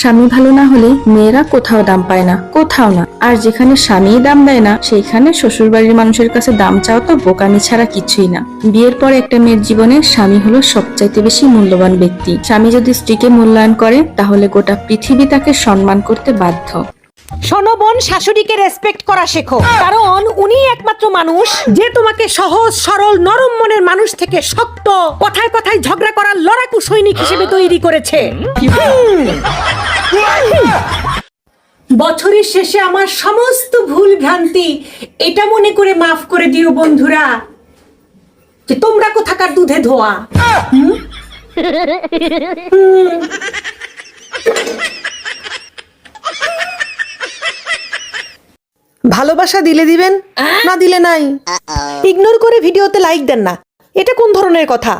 স্বামী ভালো না হলে মেয়েরা কোথাও দাম পায় না, কোথাও না। আর যেখানে স্বামীই দাম দেয় না, সেইখানে শ্বশুর বাড়ির মানুষের কাছে দাম চাও তো বোকামি ছাড়া কিছুই না। বিয়ের পর একটা মেয়ের জীবনে স্বামী হলো সবচাইতে বেশি মূল্যবান ব্যক্তি। স্বামী যদি স্ত্রীকে মূল্যায়ন করে, তাহলে গোটা পৃথিবী তাকে সম্মান করতে বাধ্য। শোনো বোন, শাশুড়িকে রেসপেক্ট করা শেখো, কারণ উনি একমাত্র মানুষ যে তোমাকে সহজ সরল নরম মনের মানুষ থেকে শক্ত কথায় কথায় ঝগড়া করার লড়াকু সৈনিক হিসেবে তৈরি করেছে। বছরের শেষে আমার সমস্ত ভুল ভ্রান্তি এটা মনে করে মাফ করে দিও বন্ধুরা, যে তোমরা কোথাকার দুধে ধোয়া। ভালোবাসা দিলে দিবেন, না দিলে নাই। ইগনোর করে ভিডিওতে লাইক দেন না, এটা কোন ধরনের কথা?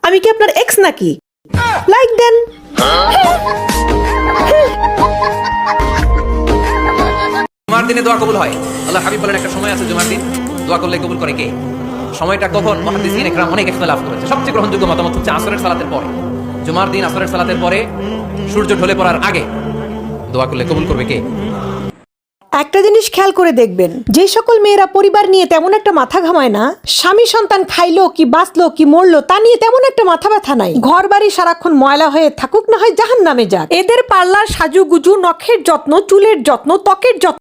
আমি কি আপনার এক্স নাকি? লাইক দেন। জুমার দিনে দোয়া কবুল হয়। আল্লাহ হাবিব বলেন একটা সময় আছে জুমার দিন দোয়া করলে কবুল করে কে? সময়টা কখন? মুহাদ্দিসিন ইকরাম অনেক ইখতিলাফ করেছে। সবচেয়ে গ্রহণযোগ্য মতামত হচ্ছে আসরের সালাতের পরে। জুমার দিন আসরের সালাতের পরে সূর্য ঢলে পড়ার আগে দোয়া করলে কবুল করবে কে? একটা জিনিস খেয়াল করে দেখবেন, যে সকল মেয়েরা পরিবার নিয়ে তেমন একটা মাথা ঘামায় না, স্বামী সন্তান খাইলো কি বাঁচলো কি মরলো তা নিয়ে তেমন একটা মাথা ব্যথা নাই, ঘর বাড়ি সারাক্ষণ ময়লা হয়ে থাকুক, না হয় জাহান্নামে যাক, এদের পার্লার সাজুগুজু, নখের যত্ন, চুলের যত্ন, ত্বকের যত্ন